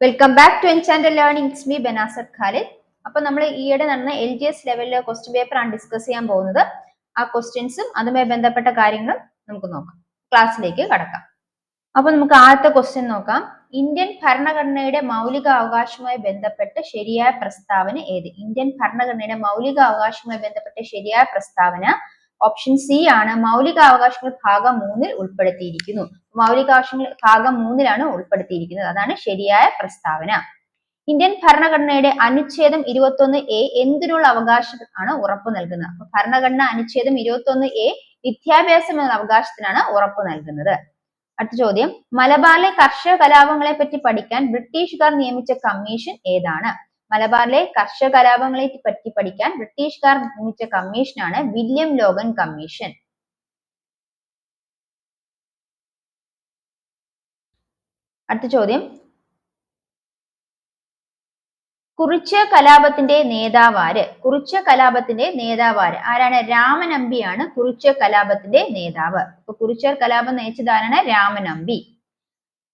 Welcome back to Enchant Learning. It's me Banasar Khalid. അപ്പൊ നമ്മൾ ഈയിടെ നടന്ന LGS ലെവലിലെ ക്വസ്റ്റ്യൻ പേപ്പർ ആണ് ഡിസ്കസ് ചെയ്യാൻ പോകുന്നത്. ആ ക്വസ്റ്റ്യൻസും അതുമായി ബന്ധപ്പെട്ട കാര്യങ്ങളും നമുക്ക് നോക്കാം. ക്ലാസ്സിലേക്ക് കടക്കാം. അപ്പൊ നമുക്ക് ആദ്യത്തെ ക്വസ്റ്റ്യൻ നോക്കാം. ഇന്ത്യൻ ഭരണഘടനയുടെ മൗലിക അവകാശവുമായി ബന്ധപ്പെട്ട് ശരിയായ പ്രസ്താവന ഏത്? ഇന്ത്യൻ ഭരണഘടനയുടെ മൗലിക അവകാശവുമായി ബന്ധപ്പെട്ട ശരിയായ പ്രസ്താവന ഓപ്ഷൻ സി ആണ്. മൗലികാവകാശങ്ങൾ ഭാഗം 3 ഉൾപ്പെടുത്തിയിരിക്കുന്നു. മൗലികാവകാശങ്ങൾ ഭാഗം 3 ഉൾപ്പെടുത്തിയിരിക്കുന്നത്. അതാണ് ശരിയായ പ്രസ്താവന. ഇന്ത്യൻ ഭരണഘടനയുടെ അനുച്ഛേദം 21A എന്തിനുള്ള അവകാശം ആണ് ഉറപ്പു നൽകുന്നത്? അപ്പൊ ഭരണഘടന അനുച്ഛേദം 21A വിദ്യാഭ്യാസം എന്ന അവകാശത്തിനാണ് ഉറപ്പു നൽകുന്നത്. അടുത്ത ചോദ്യം, മലബാറിലെ കർഷക കലാപങ്ങളെ പറ്റി പഠിക്കാൻ ബ്രിട്ടീഷുകാർ നിയമിച്ച കമ്മീഷൻ ഏതാണ്? മലബാറിലെ കർഷക കലാപങ്ങളെ പറ്റി പഠിക്കാൻ ബ്രിട്ടീഷുകാർ നിയമിച്ച കമ്മീഷനാണ് വില്യം ലോഗൻ കമ്മീഷൻ. അടുത്ത ചോദ്യം, കുറിച്യ കലാപത്തിന്റെ നേതാവാര്? കുറിച്യ കലാപത്തിന്റെ നേതാവാര് ആരാണ്? രാമനമ്പിയാണ് കുറിച്യ കലാപത്തിന്റെ നേതാവ്. അപ്പൊ കുറിച്യർ കലാപം നയിച്ചതാരാണ്? രാമനമ്പി.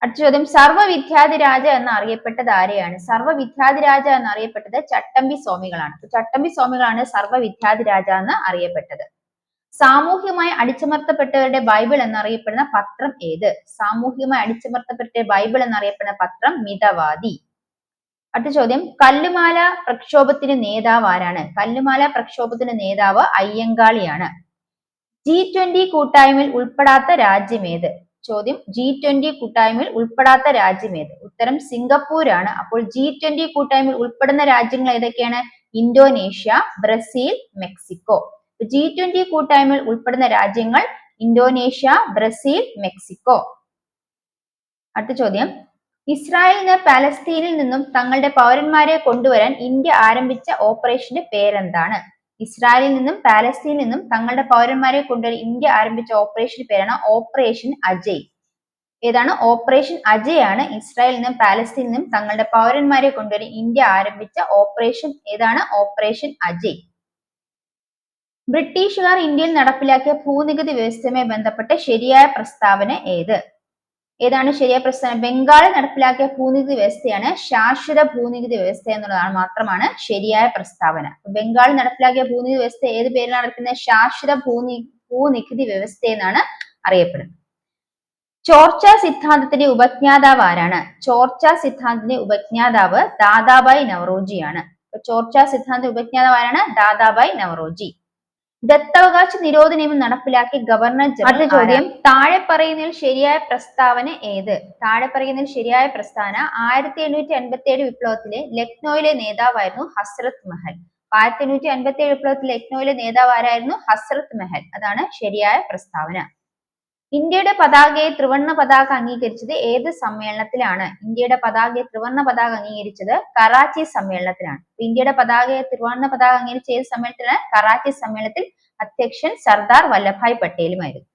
അടുത്ത ചോദ്യം, സർവ്വവിദ്യാധിരാജ എന്ന് അറിയപ്പെട്ടത് ആരെയാണ്? സർവ്വവിദ്യാധിരാജ എന്ന് അറിയപ്പെട്ടത് ചട്ടമ്പി സ്വാമികളാണ്. ചട്ടമ്പി സ്വാമികളാണ് സർവ്വവിദ്യാധിരാജ എന്ന് അറിയപ്പെട്ടത്. സാമൂഹികമായി അടിച്ചമർത്തപ്പെട്ടവരുടെ ബൈബിൾ എന്നറിയപ്പെടുന്ന പത്രം ഏത്? സാമൂഹികമായി അടിച്ചമർത്തപ്പെട്ട ബൈബിൾ എന്നറിയപ്പെടുന്ന പത്രം മിതവാദി. അടുത്ത ചോദ്യം, കല്ലുമാല പ്രക്ഷോഭത്തിന് നേതാവ് ആരാണ്? കല്ലുമാല പ്രക്ഷോഭത്തിന് നേതാവ് അയ്യങ്കാളിയാണ്. G20 കൂട്ടായ്മയിൽ ഉൾപ്പെടാത്ത രാജ്യമേത്? ചോദ്യം, G20 കൂട്ടായ്മയിൽ ഉൾപ്പെടാത്ത രാജ്യമേത്? ഉത്തരം സിംഗപ്പൂരാണ്. അപ്പോൾ G20 കൂട്ടായ്മയിൽ ഉൾപ്പെടുന്ന രാജ്യങ്ങൾ ഏതൊക്കെയാണ്? Indonesia, Brazil, Mexico. G20 കൂട്ടായ്മയിൽ ഉൾപ്പെടുന്ന രാജ്യങ്ങൾ ഇന്തോനേഷ്യ, ബ്രസീൽ, മെക്സിക്കോ. അടുത്ത ചോദ്യം, ഇസ്രായേലിന് പാലസ്തീനിൽ നിന്നും തങ്ങളുടെ പൗരന്മാരെ കൊണ്ടുവരാൻ ഇന്ത്യ ആരംഭിച്ച ഓപ്പറേഷന്റെ പേരെന്താണ്? ഇസ്രായേലിൽ നിന്നും പാലസ്തീനിൽ നിന്നും തങ്ങളുടെ പൗരന്മാരെ കൊണ്ടുവരാൻ ഇന്ത്യ ആരംഭിച്ച ഓപ്പറേഷന്റെ പേരാണ് ഓപ്പറേഷൻ അജയ്. ഏതാണ്? ഓപ്പറേഷൻ അജയ് ആണ്. ഇസ്രായേലിൽ നിന്നും പാലസ്തീനിൽ നിന്നും തങ്ങളുടെ പൗരന്മാരെ കൊണ്ടുവരാൻ ഇന്ത്യ ആരംഭിച്ച ഓപ്പറേഷൻ ഏതാണ്? ഓപ്പറേഷൻ അജയ്. ബ്രിട്ടീഷുകാർ ഇന്ത്യയിൽ നടപ്പിലാക്കിയ ഭൂനികുതി വ്യവസ്ഥയുമായി ബന്ധപ്പെട്ട ശരിയായ പ്രസ്താവന ഏത്? ഏതാണ് ശരിയായ പ്രസ്താവന? ബംഗാളിൽ നടപ്പിലാക്കിയ ഭൂനികുതി വ്യവസ്ഥയാണ് ശാശ്വത ഭൂനികുതി വ്യവസ്ഥ എന്നുള്ളതാണ് മാത്രമാണ് ശരിയായ പ്രസ്താവന. ബംഗാളിൽ നടപ്പിലാക്കിയ ഭൂനികുതി വ്യവസ്ഥ ഏത് പേരിലാണ് അറിയപ്പെടുന്നത്? ശാശ്വത ഭൂനികുതി വ്യവസ്ഥ എന്നാണ് അറിയപ്പെടുന്നത്. ചോർച്ച സിദ്ധാന്തത്തിന്റെ ഉപജ്ഞാതാവ് ആരാണ്? ചോർച്ച സിദ്ധാന്തത്തിന്റെ ഉപജ്ഞാതാവ് ദാദാബായ് നവറോജിയാണ്. ചോർച്ച സിദ്ധാന്തത്തിന്റെ ഉപജ്ഞാതാവ് ആരാണ്? ദാദാബായ് നവറോജി. ദത്തവകാശ നിരോധന നിയമം നടപ്പിലാക്കിയ ഗവർണർ ജനറൽ. അടുത്ത ചോദ്യം, താഴെ പറയുന്നതിൽ ശരിയായ പ്രസ്താവന ഏത്? താഴെ പറയുന്നതിൽ ശരിയായ പ്രസ്താവന 1857 വിപ്ലവത്തിലെ ലക്നൌവിലെ നേതാവായിരുന്നു ഹസ്രത്ത് മഹൽ. 1857 വിപ്ലവത്തിലെ ലക്നൌവിലെ നേതാവ് ആരായിരുന്നു? ഹസ്രത്ത് മഹൽ. അതാണ് ശരിയായ പ്രസ്താവന. ഇന്ത്യയുടെ പതാകയെ ത്രിവർണ്ണ പതാക അംഗീകരിച്ചത് ഏത് സമ്മേളനത്തിലാണ്? ഇന്ത്യയുടെ പതാകയെ ത്രിവർണ്ണ പതാക അംഗീകരിച്ചത് കറാച്ചി സമ്മേളനത്തിലാണ്. ഇന്ത്യയുടെ പതാകയെ ത്രിവർണ്ണ പതാക അംഗീകരിച്ച ഏത് സമ്മേളനത്തിലാണ്? കറാച്ചി സമ്മേളനത്തിൽ. അധ്യക്ഷൻ സർദാർ വല്ലഭായ് പട്ടേലുമായിരുന്നു.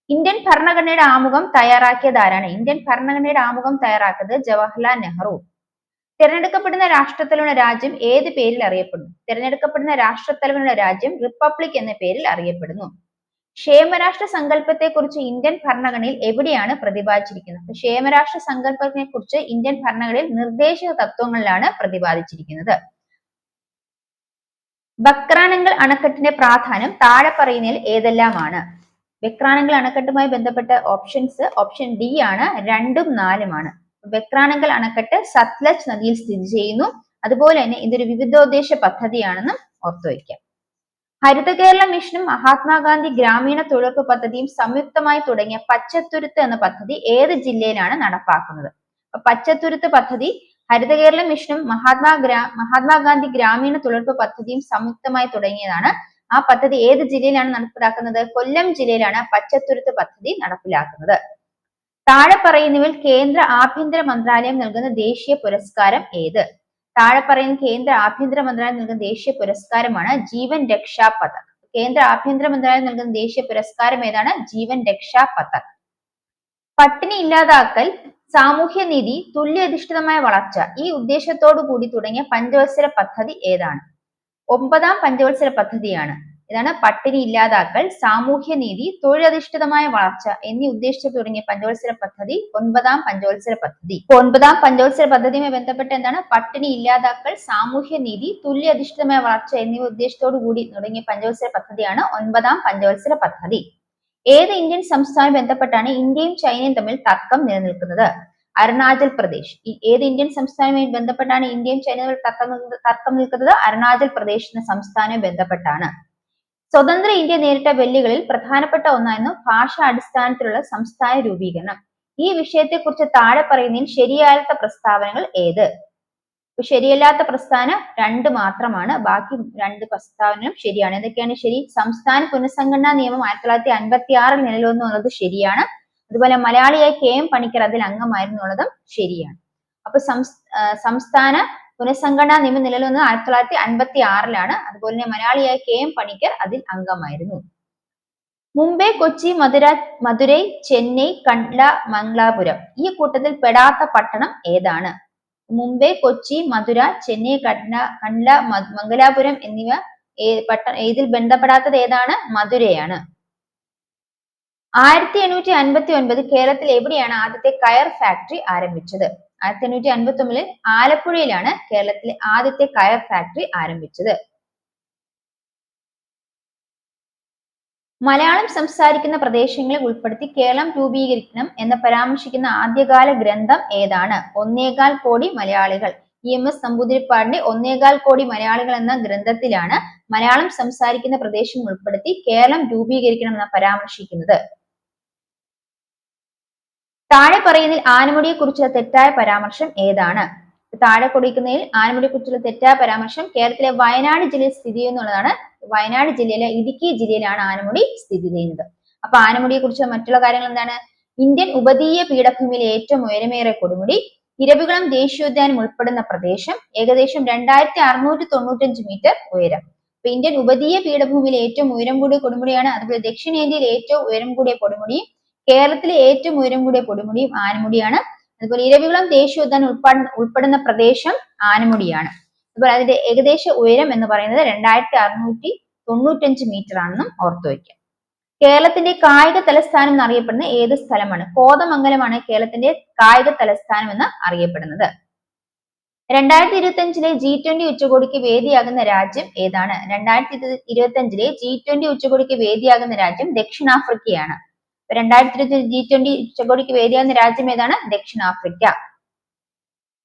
ഇന്ത്യൻ ഭരണഘടനയുടെ ആമുഖം തയ്യാറാക്കിയത് ആരാണ്? ഇന്ത്യൻ ഭരണഘടനയുടെ ആമുഖം തയ്യാറാക്കിയത് ജവഹർലാൽ നെഹ്റു. തിരഞ്ഞെടുക്കപ്പെടുന്ന രാഷ്ട്രത്തലവനുള്ള രാജ്യം ഏത് പേരിൽ അറിയപ്പെടുന്നു? തിരഞ്ഞെടുക്കപ്പെടുന്ന രാഷ്ട്രത്തലവനുള്ള രാജ്യം റിപ്പബ്ലിക് എന്ന പേരിൽ അറിയപ്പെടുന്നു. ക്ഷേമരാഷ്ട്ര സങ്കല്പത്തെ കുറിച്ച് ഇന്ത്യൻ ഭരണഘടനയിൽ എവിടെയാണ് പ്രതിപാദിച്ചിരിക്കുന്നത്? ക്ഷേമരാഷ്ട്ര സങ്കല്പത്തെ കുറിച്ച് ഇന്ത്യൻ ഭരണഘടനയിൽ നിർദ്ദേശക തത്വങ്ങളിലാണ് പ്രതിപാദിച്ചിരിക്കുന്നത്. ബക്രാനങ്കൽ അണക്കെട്ടിന്റെ പ്രാധാന്യം താഴെ പറയുന്നതിൽ ഏതെല്ലാമാണ്? ബക്രാനങ്കൽ അണക്കെട്ടുമായി ബന്ധപ്പെട്ട ഓപ്ഷൻസ് ഓപ്ഷൻ ഡി ആണ്. 2ഉം 4ഉമാണ്. ബക്രാനങ്കൽ അണക്കെട്ട് സത്ലജ് നദിയിൽ സ്ഥിതി ചെയ്യുന്നു. അതുപോലെ തന്നെ ഇതൊരു വിവിധോദ്ദേശ പദ്ധതിയാണെന്നും ഓർത്തുവയ്ക്കാം. ഹരിത കേരള മിഷനും മഹാത്മാഗാന്ധി ഗ്രാമീണ തൊഴിലുറപ്പ് പദ്ധതിയും സംയുക്തമായി തുടങ്ങിയ പച്ചത്തുരുത്ത് എന്ന പദ്ധതി ഏത് ജില്ലയിലാണ് നടപ്പാക്കുന്നത്? പച്ചത്തുരുത്ത് പദ്ധതി ഹരിത കേരള മിഷനും മഹാത്മാഗാന്ധി ഗ്രാമീണ തൊഴിലുറപ്പ് പദ്ധതിയും സംയുക്തമായി തുടങ്ങിയതാണ്. ആ പദ്ധതി ഏത് ജില്ലയിലാണ് നടപ്പിലാക്കുന്നത്? കൊല്ലം ജില്ലയിലാണ് പച്ചത്തുരുത്ത് പദ്ധതി നടപ്പിലാക്കുന്നത്. താഴെ പറയുന്നവയിൽ കേന്ദ്ര ആഭ്യന്തര മന്ത്രാലയം നൽകുന്ന ദേശീയ പുരസ്കാരം ഏത്? താഴെ പറയുന്ന കേന്ദ്ര ആഭ്യന്തര മന്ത്രാലയം നൽകുന്ന ദേശീയ പുരസ്കാരമാണ് ജീവൻ രക്ഷാ പതക്. കേന്ദ്ര ആഭ്യന്തര മന്ത്രാലയം നൽകുന്ന ദേശീയ പുരസ്കാരം ഏതാണ്? ജീവൻ രക്ഷാ പതക്. പട്ടിണി ഇല്ലാതാക്കൽ, സാമൂഹ്യനീതി, തുല്യാധിഷ്ഠിതമായ വളർച്ച ഈ ഉദ്ദേശത്തോടു കൂടി തുടങ്ങിയ പഞ്ചവത്സര പദ്ധതി ഏതാണ്? 9ാം പഞ്ചവത്സര പദ്ധതിയാണ്. ഇതാണ് പട്ടിണി ഇല്ലാതാക്കൽ, സാമൂഹ്യനീതി, തൊഴിലധിഷ്ഠിതമായ വളർച്ച എന്നീ ഉദ്ദേശിച്ചു തുടങ്ങിയ പഞ്ചവത്സര പദ്ധതി 9ാം പഞ്ചവത്സര പദ്ധതി. 9ാം പഞ്ചവത്സര പദ്ധതിയുമായി ബന്ധപ്പെട്ട് എന്താണ്? പട്ടിണി ഇല്ലാതാക്കൽ, സാമൂഹ്യനീതി, തുല്യാധിഷ്ഠിതമായ വളർച്ച എന്നിവ ഉദ്ദേശത്തോടു കൂടി തുടങ്ങിയ പഞ്ചവത്സര പദ്ധതിയാണ് 9ാം പഞ്ചവത്സര പദ്ധതി. ഏത് ഇന്ത്യൻ സംസ്ഥാനവുമായി ബന്ധപ്പെട്ടാണ് ഇന്ത്യയും ചൈനയും തമ്മിൽ തർക്കം നിലനിൽക്കുന്നത്? അരുണാചൽ പ്രദേശ്. ഏത് ഇന്ത്യൻ സംസ്ഥാനവുമായി ബന്ധപ്പെട്ടാണ് ഇന്ത്യയും ചൈനയും തർക്കം നിൽക്കുന്നത്? അരുണാചൽ പ്രദേശ് എന്ന സംസ്ഥാനവുമായി ബന്ധപ്പെട്ടാണ്. സ്വതന്ത്ര ഇന്ത്യ നേരിട്ട വെല്ലുകളിൽ പ്രധാനപ്പെട്ട ഒന്നായിരുന്നു ഭാഷാ അടിസ്ഥാനത്തിലുള്ള സംസ്ഥാന രൂപീകരണം. ഈ വിഷയത്തെക്കുറിച്ച് താഴെ പറയുന്നതിൽ ശരിയല്ലാത്ത പ്രസ്താവനകൾ ഏത്? ശരിയല്ലാത്ത പ്രസ്താവന 2 മാത്രമാണ്, ബാക്കി 2 പ്രസ്താവനയും ശരിയാണ്. എന്തൊക്കെയാണ് ശരി? സംസ്ഥാന പുനഃസംഘടനാ നിയമം 1956 നിലവിൽ വന്നു എന്നുള്ളത് ശരിയാണ്. അതുപോലെ മലയാളിയായ KM പണിക്കർ അതിൽ അംഗമായിരുന്നു എന്നുള്ളതും ശരിയാണ്. അപ്പൊ സംസ്ഥാന പുനഃസംഘടനാ നിയമം നിലവിൽ വന്നത് 1956 അതുപോലെ തന്നെ മലയാളിയായ KM പണിക്കർ അതിൽ അംഗമായിരുന്നു. മുംബൈ, കൊച്ചി, മധുരൈ, ചെന്നൈ, കണ്ട്ല, മംഗലാപുരം ഈ കൂട്ടത്തിൽ പെടാത്ത പട്ടണം ഏതാണ്? മുംബൈ, കൊച്ചി, മധുര, ചെന്നൈ, കണ്ട്ല, മംഗലാപുരം എന്നിവ ഇതിൽ ബന്ധപ്പെടാത്തത് ഏതാണ്? മധുരയാണ്. 1859 കേരളത്തിൽ എവിടെയാണ് ആദ്യത്തെ കയർ ഫാക്ടറി ആരംഭിച്ചത്? 1859 ആലപ്പുഴയിലാണ് കേരളത്തിലെ ആദ്യത്തെ കയർ ഫാക്ടറി ആരംഭിച്ചത്. മലയാളം സംസാരിക്കുന്ന പ്രദേശങ്ങളെ ഉൾപ്പെടുത്തി കേരളം രൂപീകരിക്കണം എന്ന് പരാമർശിക്കുന്ന ആദ്യകാല ഗ്രന്ഥം ഏതാണ്? 1.25 കോടി മലയാളികൾ. EMS നമ്പൂതിരിപ്പാടിന്റെ 1.25 കോടി മലയാളികൾ എന്ന ഗ്രന്ഥത്തിലാണ് മലയാളം സംസാരിക്കുന്ന പ്രദേശം ഉൾപ്പെടുത്തി കേരളം രൂപീകരിക്കണം എന്ന് പരാമർശിക്കുന്നത്. താഴെ പറയുന്നതിൽ ആനമുടിയെ കുറിച്ചുള്ള തെറ്റായ പരാമർശം ഏതാണ്? താഴെ കൊടുക്കുന്നതിൽ ആനമുടിയെ കുറിച്ചുള്ള തെറ്റായ പരാമർശം കേരളത്തിലെ വയനാട് ജില്ലയിൽ സ്ഥിതി ചെയ്യുന്നതാണ്. വയനാട് ജില്ലയിലെ ഇടുക്കി ജില്ലയിലാണ് ആനമുടി സ്ഥിതി ചെയ്യുന്നത്. അപ്പൊ ആനമുടിയെ കുറിച്ച് മറ്റുള്ള കാര്യങ്ങൾ എന്താണ്? ഇന്ത്യൻ ഉപദ്വീപീയ പീഠഭൂമിയിലെ ഏറ്റവും ഉയരമേറിയ കൊടുമുടി, ഇരവികുളം ദേശീയോദ്യാനം ഉൾപ്പെടുന്ന പ്രദേശം, ഏകദേശം 2695 മീറ്റർ ഉയരം. അപ്പൊ ഇന്ത്യൻ ഉപദ്വീപീയ പീഠഭൂമിയിലെ ഏറ്റവും ഉയരം കൂടിയ കൊടുമുടിയാണ്. അതുപോലെ ദക്ഷിണേന്ത്യയിലെ ഏറ്റവും ഉയരം കൂടിയ കൊടുമുടിയും കേരളത്തിലെ ഏറ്റവും ഉയരം കൂടിയ കൊടുമുടിയും ആനമുടിയാണ്. അതുപോലെ ഇരവികുളം ദേശീയോദ്യാനം ഉൾപ്പെടുന്ന പ്രദേശം ആനമുടിയാണ്. അതുപോലെ അതിന്റെ ഏകദേശ ഉയരം എന്ന് പറയുന്നത് 2695 മീറ്റർ ആണെന്നും ഓർത്തു വയ്ക്കുക. കേരളത്തിന്റെ കായിക തലസ്ഥാനം എന്നറിയപ്പെടുന്ന ഏത് സ്ഥലമാണ്? കോതമംഗലമാണ് കേരളത്തിന്റെ കായിക തലസ്ഥാനം എന്ന് അറിയപ്പെടുന്നത്. 2025 G20 ഉച്ചകോടിക്ക് വേദിയാകുന്ന രാജ്യം ഏതാണ്? 2025 G20 ഉച്ചകോടിക്ക് വേദിയാകുന്ന രാജ്യം ദക്ഷിണാഫ്രിക്കയാണ്. 2025 G20 ഉച്ചകോടിക്ക് വേദിയാകുന്ന രാജ്യം ഏതാണ്? ദക്ഷിണാഫ്രിക്ക.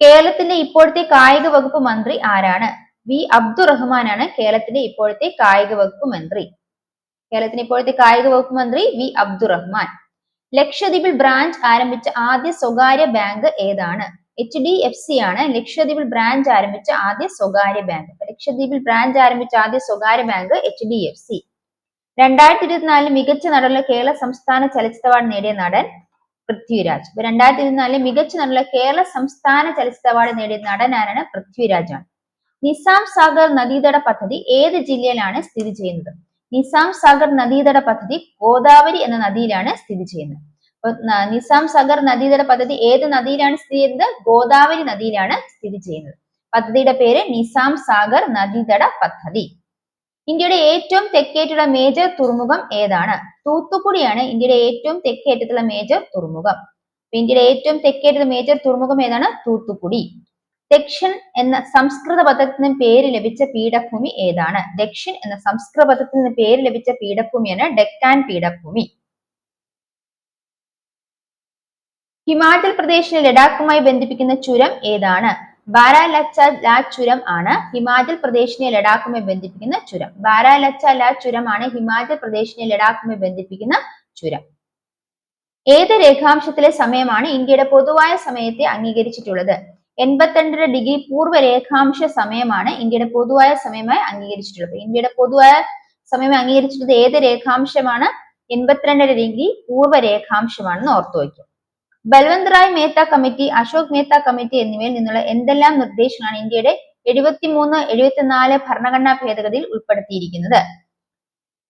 കേരളത്തിന്റെ ഇപ്പോഴത്തെ കായിക വകുപ്പ് മന്ത്രി ആരാണ്? വി അബ്ദുറഹ്മാനാണ് കേരളത്തിന്റെ ഇപ്പോഴത്തെ കായിക വകുപ്പ് മന്ത്രി. കേരളത്തിന്റെ ഇപ്പോഴത്തെ കായിക വകുപ്പ് മന്ത്രി വി അബ്ദുറഹ്മാൻ. ലക്ഷദ്വീപിൽ ബ്രാഞ്ച് ആരംഭിച്ച ആദ്യ സ്വകാര്യ ബാങ്ക് ഏതാണ്? HDFC ആണ് ലക്ഷദ്വീപിൽ ബ്രാഞ്ച് ആരംഭിച്ച ആദ്യ സ്വകാര്യ ബാങ്ക്. ലക്ഷദ്വീപിൽ ബ്രാഞ്ച് ആരംഭിച്ച ആദ്യ സ്വകാര്യ ബാങ്ക് HDFC. 2024 മികച്ച നടനുള്ള കേരള സംസ്ഥാന ചലച്ചിത്ര അവാർഡ് നേടിയ നടൻ പൃഥ്വിരാജ്. 2024 മികച്ച നടനുള്ള കേരള സംസ്ഥാന ചലച്ചിത്ര അവാർഡ് നേടിയ നടൻ ആരാണ്? പൃഥ്വിരാജാണ്. നിസാം സാഗർ നദീതട പദ്ധതി ഏത് ജില്ലയിലാണ് സ്ഥിതി ചെയ്യുന്നത്? നിസാം സാഗർ നദീതട പദ്ധതി ഗോദാവരി എന്ന നദിയിലാണ് സ്ഥിതി ചെയ്യുന്നത്. നിസാം സാഗർ നദീതട പദ്ധതി ഏത് നദിയിലാണ് സ്ഥിതി ചെയ്യുന്നത്? ഗോദാവരി നദിയിലാണ് സ്ഥിതി ചെയ്യുന്നത്. പദ്ധതിയുടെ പേര് നിസാം സാഗർ നദീതട പദ്ധതി. ഇന്ത്യയുടെ ഏറ്റവും തെക്കേറ്റുള്ള മേജർ തുറമുഖം ഏതാണ്? തൂത്തുക്കുടിയാണ് ഇന്ത്യയുടെ ഏറ്റവും തെക്കേറ്റത്തുള്ള മേജർ തുറമുഖം. ഇന്ത്യയുടെ ഏറ്റവും തെക്കേറ്റുള്ള മേജർ തുറമുഖം ഏതാണ്? തൂത്തുക്കുടി. ദക്ഷിൺ എന്ന സംസ്കൃത പദത്തിന് പേര് ലഭിച്ച പീഠഭൂമി ഏതാണ്? ദക്ഷിൺ എന്ന സംസ്കൃത പദത്തിന് പേര് ലഭിച്ച പീഠഭൂമിയാണ് ഡെക്കാൻ പീഠഭൂമി. ഹിമാചൽ പ്രദേശിനെ ലഡാക്കുമായി ബന്ധിപ്പിക്കുന്ന ചുരം ഏതാണ്? ബാരാലച്ച ചുരം ആണ് ഹിമാചൽ പ്രദേശിനെ ലഡാക്കുമായി ബന്ധിപ്പിക്കുന്ന ചുരം. ബാരാലച്ച ചുരമാണ് ഹിമാചൽ പ്രദേശിനെ ലഡാക്കുമായി ബന്ധിപ്പിക്കുന്ന ചുരം. ഏത് രേഖാംശത്തിലെ സമയമാണ് ഇന്ത്യയുടെ പൊതുവായ സമയത്തെ അംഗീകരിച്ചിട്ടുള്ളത്? 82 ഡിഗ്രി പൂർവ്വ രേഖാംശ സമയമാണ് ഇന്ത്യയുടെ പൊതുവായ സമയമായി അംഗീകരിച്ചിട്ടുള്ളത്. ഇന്ത്യയുടെ പൊതുവായ സമയം അംഗീകരിച്ചിട്ടുള്ളത് ഏത് രേഖാംശമാണ്? 82 ഡിഗ്രി പൂർവ്വ രേഖാംശമാണെന്ന് ഓർത്തു വയ്ക്കും. ബൽവന്ത് റായ് മേത്ത കമ്മിറ്റി, അശോക് മേത്ത കമ്മിറ്റി എന്നിവയിൽ നിന്നുള്ള എന്തെല്ലാം നിർദ്ദേശങ്ങളാണ് ഇന്ത്യയുടെ 73, 74 ഭരണഘടനാ ഭേദഗതിയിൽ ഉൾപ്പെടുത്തിയിരിക്കുന്നത്?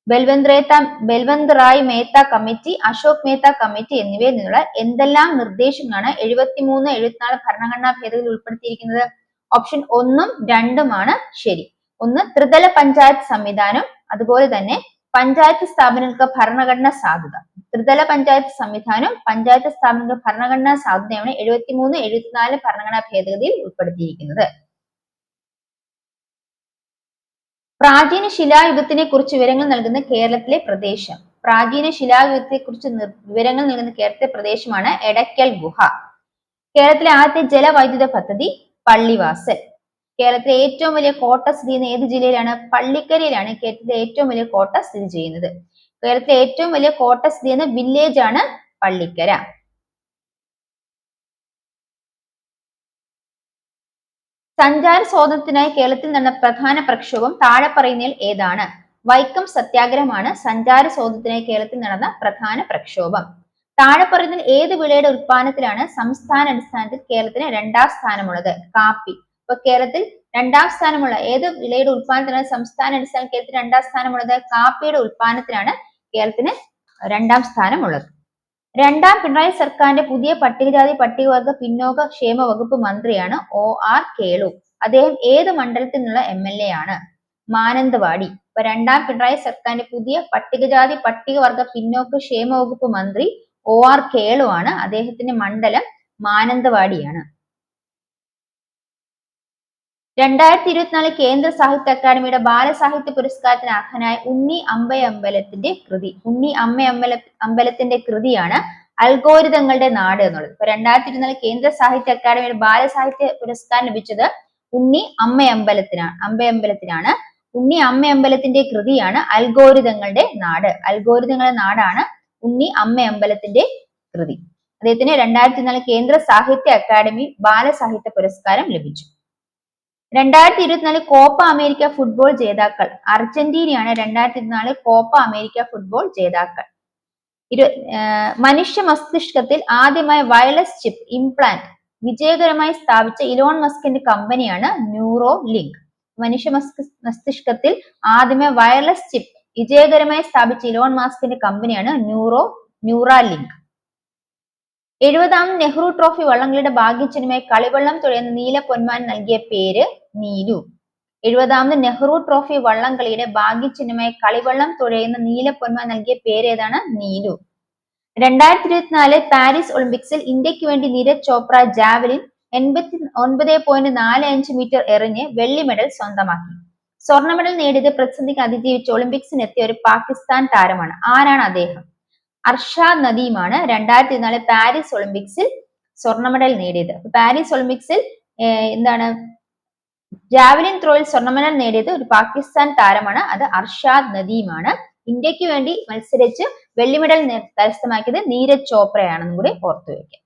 ബൽവന്ത് റായ് മേത്ത കമ്മിറ്റി, അശോക് മേത്ത കമ്മിറ്റി എന്നിവയിൽ നിന്നുള്ള എന്തെല്ലാം നിർദ്ദേശങ്ങളാണ് 73, 74 ഭരണഘടനാ ഭേദഗതിയിൽ ഉൾപ്പെടുത്തിയിരിക്കുന്നത്? ഓപ്ഷൻ 1ഉം 2ഉമാണ് ശരി. 1 ത്രിതല പഞ്ചായത്ത് സംവിധാനം, അതുപോലെ തന്നെ പഞ്ചായത്ത് സ്ഥാപനങ്ങൾക്ക് ഭരണഘടനാ സാധുത. ത്രിതല പഞ്ചായത്ത് സംവിധാനം പഞ്ചായത്ത് സ്ഥാപനങ്ങൾക്ക് ഭരണഘടനാ സാധുതയാണ് 73, 74 ഭരണഘടനാ ഭേദഗതിയിൽ ഉൾപ്പെടുത്തിയിരിക്കുന്നത്. പ്രാചീന ശിലായുഗത്തിനെ കുറിച്ച് വിവരങ്ങൾ നൽകുന്ന കേരളത്തിലെ പ്രദേശം. പ്രാചീന ശിലായുഗത്തെ കുറിച്ച് വിവരങ്ങൾ നൽകുന്ന കേരളത്തിലെ പ്രദേശമാണ് എടക്കൽ ഗുഹ. കേരളത്തിലെ ആദ്യത്തെ ജലവൈദ്യുത പദ്ധതി പള്ളിവാസൽ. കേരളത്തിലെ ഏറ്റവും വലിയ കോട്ട സ്ഥിതി ചെയ്യുന്ന ഏത് ജില്ലയിലാണ്? പള്ളിക്കരയിലാണ് കേരളത്തിലെ ഏറ്റവും വലിയ കോട്ട സ്ഥിതി ചെയ്യുന്നത്. കേരളത്തിലെ ഏറ്റവും വലിയ കോട്ട സ്ഥിതി ചെയ്യുന്ന വില്ലേജ് ആണ് പള്ളിക്കര. സഞ്ചാര സ്വാതന്ത്ര്യത്തിനായി കേരളത്തിൽ നടന്ന പ്രധാന പ്രക്ഷോഭം താഴെ പറയുന്നതിൽ ഏതാണ്? വൈക്കം സത്യാഗ്രഹമാണ് സഞ്ചാര സ്വാതന്ത്ര്യത്തിനായി കേരളത്തിൽ നടന്ന പ്രധാന പ്രക്ഷോഭം. താഴെ പറയുന്നതിൽ ഏത് വിളയുടെ ഉൽപാദനത്തിലാണ് സംസ്ഥാന അടിസ്ഥാനത്തിൽ കേരളത്തിന് 2ാം സ്ഥാനമുള്ളത്? കാപ്പി. അപ്പൊ കേരളത്തിൽ 2ാം സ്ഥാനമുള്ള ഏത് വിളയുടെ ഉൽപാദനത്തിലാണ് സംസ്ഥാന അടിസ്ഥാനത്തിൽ കേരളത്തിന് 2ാം സ്ഥാനമുള്ളത്? കാപ്പിയുടെ ഉൽപാദനത്തിലാണ് കേരളത്തിന് 2ാം സ്ഥാനമുള്ളത്. 2ാം പിണറായി സർക്കാരിന്റെ പുതിയ പട്ടികജാതി പട്ടികവർഗ പിന്നോക്ക ക്ഷേമ വകുപ്പ് മന്ത്രിയാണ് OR കേളു. അദ്ദേഹം ഏത് മണ്ഡലത്തിൽ നിന്നുള്ള MLA ആണ്? മാനന്തവാടി. അപ്പൊ 2ാം പിണറായി സർക്കാരിന്റെ പുതിയ പട്ടികജാതി പട്ടികവർഗ പിന്നോക്ക ക്ഷേമ വകുപ്പ് മന്ത്രി OR കേളു ആണ്. അദ്ദേഹത്തിന്റെ മണ്ഡലം മാനന്തവാടിയാണ്. 2024 കേന്ദ്ര സാഹിത്യ അക്കാദമിയുടെ ബാലസാഹിത്യ പുരസ്കാരത്തിന് അർഹനായ ഉണ്ണി അമ്പയമ്പലത്തിന്റെ കൃതി. ഉണ്ണി അമ്പലത്തിന്റെ കൃതിയാണ് അൽഗോരിതങ്ങളുടെ നാട് എന്നുള്ളത്. ഇപ്പൊ 2024 കേന്ദ്ര സാഹിത്യ അക്കാദമിയുടെ ബാലസാഹിത്യ പുരസ്കാരം ലഭിച്ചത് ഉണ്ണി അമ്പയമ്പലത്തിനാണ്. ഉണ്ണി അമ്പയമ്പലത്തിന്റെ കൃതിയാണ് അൽഗോരിതങ്ങളുടെ നാട്. അൽഗോരിതങ്ങളുടെ നാടാണ് ഉണ്ണി അമ്പയമ്പലത്തിന്റെ കൃതി. അദ്ദേഹത്തിന് 2024 കേന്ദ്ര സാഹിത്യ അക്കാദമി ബാലസാഹിത്യ പുരസ്കാരം ലഭിച്ചു. 2024 കോപ്പ അമേരിക്ക ഫുട്ബോൾ ജേതാക്കൾ. അർജന്റീനയാണ് 2024 കോപ്പ അമേരിക്ക ഫുട്ബോൾ ജേതാക്കൾ. മനുഷ്യ മസ്തിഷ്കത്തിൽ ആദ്യമായി വയർലെസ് ചിപ്പ് ഇംപ്ലാന്റ് വിജയകരമായി സ്ഥാപിച്ച ഇലോൺ മസ്കിന്റെ കമ്പനിയാണ് ന്യൂറോലിങ്ക്. മനുഷ്യ മസ്തിഷ്കത്തിൽ ആദ്യമായി വയർലെസ് ചിപ്പ് വിജയകരമായി സ്ഥാപിച്ച ഇലോൺ മസ്കിന്റെ കമ്പനിയാണ് ന്യൂറാലിങ്ക്. 70ാം നെഹ്റു ട്രോഫി വള്ളംകളിയുടെ ഭാഗ്യചിഹ്നമായി കളിവള്ളം തുഴയുന്ന നീല പൊന്മാൻ നൽകിയ പേര് നീലു. 70ാമത് നെഹ്റു ട്രോഫി വള്ളംകളിയുടെ ഭാഗ്യചിഹ്നമായി കളിവള്ളം തുഴയുന്ന നീല പൊന്മാൻ നൽകിയ പേര് ഏതാണ്? നീലു. 2024 പാരീസ് ഒളിമ്പിക്സിൽ ഇന്ത്യക്ക് വേണ്ടി നീരജ് ചോപ്ര ജാവലിൻ 89.45 മീറ്റർ എറിഞ്ഞ് വെള്ളി മെഡൽ സ്വന്തമാക്കി. സ്വർണ്ണ മെഡൽ നേടിയത് പ്രതിസന്ധിക്ക് അതിജീവിച്ച് ഒളിമ്പിക്സിനെത്തിയ ഒരു പാകിസ്ഥാൻ താരമാണ്. ആരാണ് അദ്ദേഹം? അർഷാദ് നദീമാണ് 2024 പാരീസ് ഒളിമ്പിക്സിൽ സ്വർണ്ണ മെഡൽ നേടിയത്. പാരീസ് ഒളിമ്പിക്സിൽ ജാവലിൻ ത്രോയിൽ സ്വർണ്ണ മെഡൽ നേടിയത് ഒരു പാകിസ്ഥാൻ താരമാണ്. അത് അർഷാദ് നദീമാണ്. ഇന്ത്യക്ക് വേണ്ടി മത്സരിച്ച് വെള്ളി മെഡൽ കരസ്ഥമാക്കിയത് നീരജ് ചോപ്രയാണെന്നും കൂടി ഓർത്തു വയ്ക്കാം.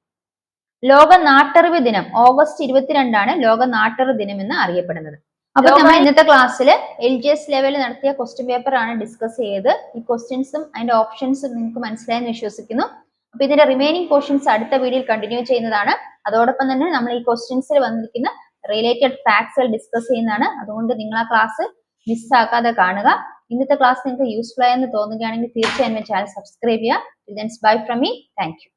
ലോക നാട്ടറിവ് ദിനം ഓഗസ്റ്റ് 22 ലോക നാട്ടറിവ് ദിനം എന്ന് അറിയപ്പെടുന്നത്. അപ്പൊ നമ്മൾ ഇന്നത്തെ ക്ലാസ്സിൽ LGS ലെവലിൽ നടത്തിയ ക്വസ്റ്റ്യൻ പേപ്പർ ആണ് ഡിസ്കസ് ചെയ്തത്. ഈ ക്വസ്റ്റ്യൻസും അതിന്റെ ഓപ്ഷൻസും നിങ്ങൾക്ക് മനസ്സിലായെന്ന് വിശ്വസിക്കുന്നു. അപ്പൊ ഇതിന്റെ റിമൈനിങ് പോർഷൻസ് അടുത്ത വീഡിയോയിൽ കണ്ടിന്യൂ ചെയ്യുന്നതാണ്. അതോടൊപ്പം തന്നെ നമ്മൾ ഈ ക്വസ്റ്റ്യൻസിൽ വന്നിരിക്കുന്ന റിലേറ്റഡ് ഫാക്ട്സുകൾ ഡിസ്കസ് ചെയ്യുന്നതാണ്. അതുകൊണ്ട് നിങ്ങൾ ആ ക്ലാസ് മിസ്സാക്കാതെ കാണുക. ഇന്നത്തെ ക്ലാസ് നിങ്ങൾക്ക് യൂസ്ഫുൾ ആയെന്ന് തോന്നുകയാണെങ്കിൽ തീർച്ചയായും ചാനൽ സബ്സ്ക്രൈബ് ചെയ്യുക. Bye from me. Thank you.